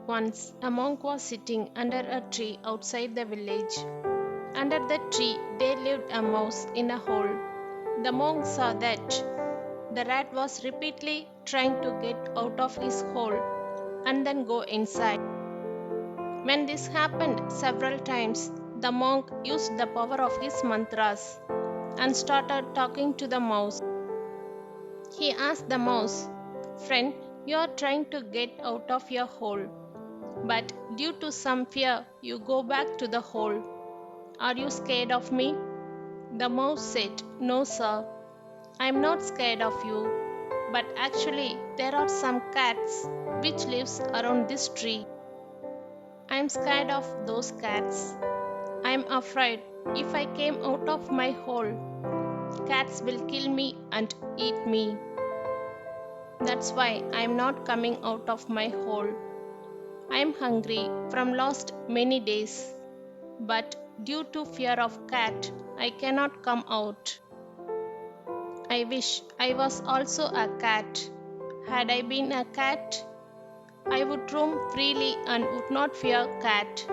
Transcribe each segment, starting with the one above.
Once a monk was sitting under a tree outside the village. Under the tree there lived a mouse in a hole. The monk saw that the rat was repeatedly trying to get out of his hole and then go inside. When this happened several times, the monk used the power of his mantras and started talking to the mouse. He asked the mouse, "Friend, you are trying to get out of your hole, but due to some fear, you go back to the hole. Are you scared of me?" The mouse said, "No, sir, I am not scared of you, but actually there are some cats which lives around this tree. I am scared of those cats. I am afraid if I came out of my hole, cats will kill me and eat me. That's why I am not coming out of my hole. I am hungry from last many days, but due to fear of cat, I cannot come out. I wish I was also a cat. Had I been a cat, I would roam freely and would not fear cat."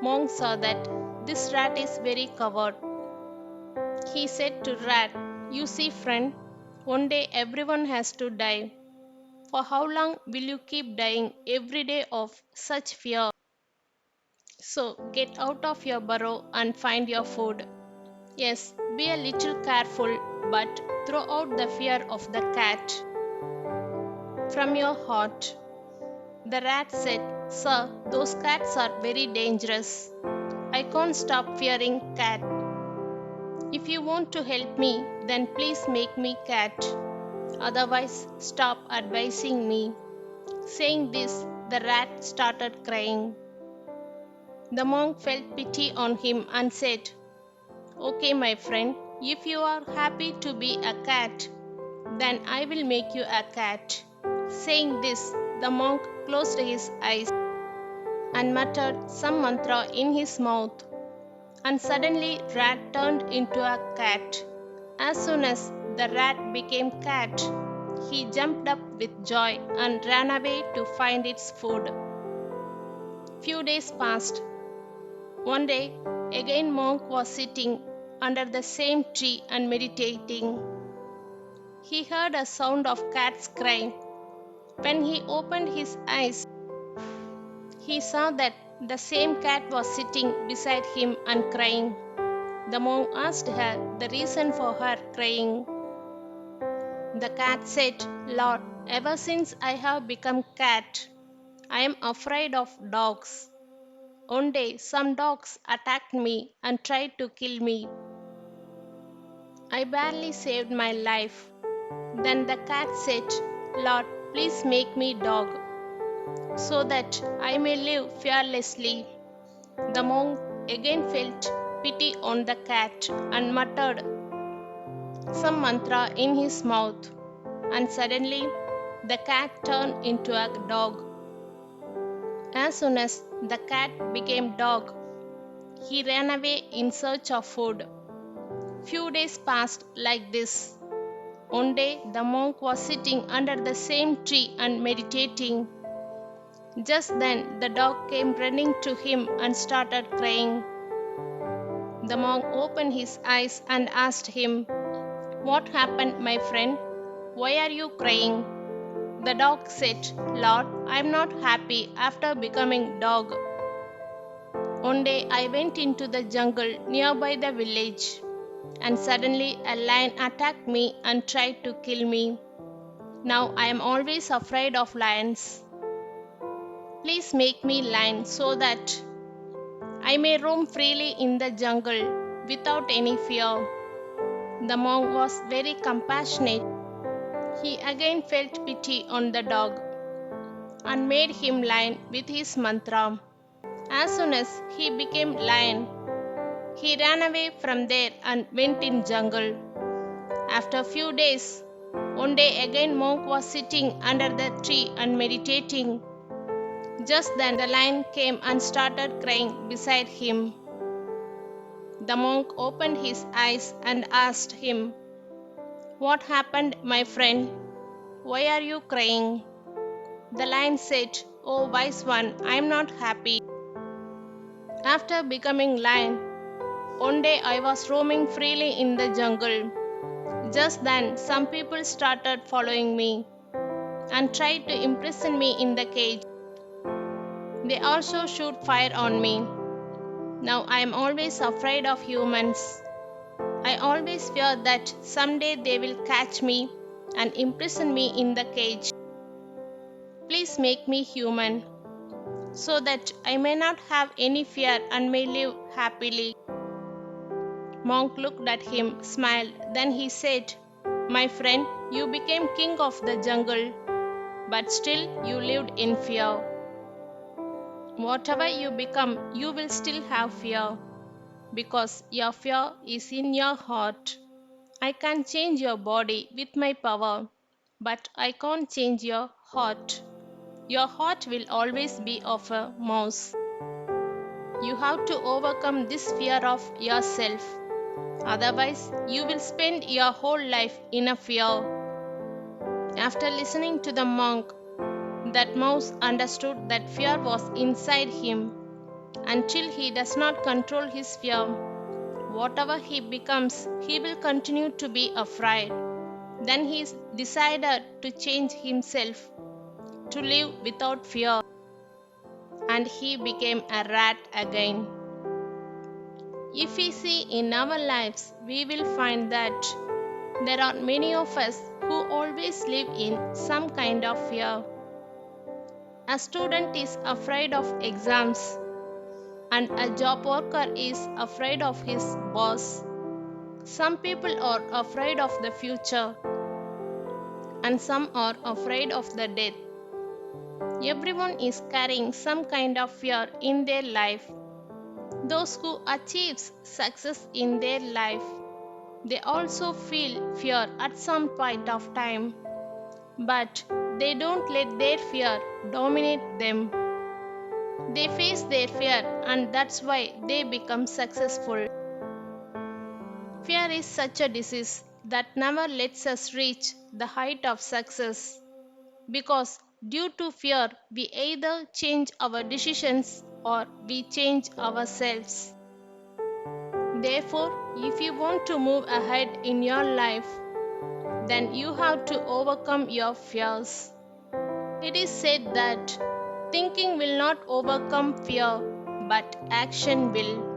Monk saw that this rat is very coward. He said to rat, "You see, friend, one day everyone has to die. For how long will you keep dying every day of such fear? So get out of your burrow and find your food. Yes, be a little careful, but throw out the fear of the cat from your heart." The rat said, "Sir, those cats are very dangerous. I can't stop fearing cat. If you want to help me, then please make me cat. Otherwise, stop advising me." Saying this, the rat started crying. The monk felt pity on him and said, "Okay, my friend, if you are happy to be a cat, then I will make you a cat." Saying this, the monk closed his eyes and muttered some mantra in his mouth, and suddenly rat turned into a cat. As soon as the rat became cat, he jumped up with joy and ran away to find its food. Few days passed. One day, again monk was sitting under the same tree and meditating. He heard a sound of cat's cry. When he opened his eyes, he saw that the same cat was sitting beside him and crying. The monk asked her the reason for her crying. The cat said, "Lord, ever since I have become cat, I am afraid of dogs. One day some dogs attacked me and tried to kill me. I barely saved my life. Then the cat said, "Lord, please make me dog, so that I may live fearlessly." The monk again felt pity on the cat and muttered some mantra in his mouth, and suddenly the cat turned into a dog. As soon as the cat became dog, he ran away in search of food. Few days passed like this. One day the monk was sitting under the same tree and meditating. Just then the dog came running to him and started crying. The monk opened his eyes and asked him, "What happened, my friend? Why are you crying?" The dog said, "Lord, I am not happy after becoming dog. One day I went into the jungle nearby the village, and suddenly a lion attacked me and tried to kill me. Now I am always afraid of lions. Please make me lion so that I may roam freely in the jungle without any fear." The monk was very compassionate. He again felt pity on the dog and made him lion with his mantra. As soon as he became lion, he ran away from there and went in jungle. After few days, one day again monk was sitting under the tree and meditating. Just then the lion came and started crying beside him. The monk opened his eyes and asked him, "What happened, my friend? Why are you crying?" The lion said, Oh, wise one, I am not happy. After becoming lion, one day I was roaming freely in the jungle. Just then, some people started following me and tried to imprison me in the cage. They also shoot fire on me. Now I am always afraid of humans. I always fear that someday they will catch me and imprison me in the cage. Please make me human so that I may not have any fear and may live happily. Monk looked at him, smiled, then he said, "My friend, you became king of the jungle, but still you lived in fear. Whatever you become, you will still have fear, because your fear is in your heart. I can change your body with my power, but I can't change your heart. Your heart will always be of a mouse. You have to overcome this fear of yourself. Otherwise, you will spend your whole life in a fear." After listening to the monk, that mouse understood that fear was inside him. Until he does not control his fear, whatever he becomes, he will continue to be afraid. Then he decided to change himself, to live without fear, and he became a rat again. If we see in our lives, we will find that there are many of us who always live in some kind of fear. A student is afraid of exams, and a job worker is afraid of his boss. Some people are afraid of the future, and some are afraid of the death. Everyone is carrying some kind of fear in their life. Those who achieve success in their life, they also feel fear at some point of time, but they don't let their fear dominate them. They face their fear, and that's why they become successful. Fear is such a disease that never lets us reach the height of success, because due to fear, we either change our decisions or we change ourselves. Therefore, if you want to move ahead in your life, then you have to overcome your fears. It is said that thinking will not overcome fear, but action will.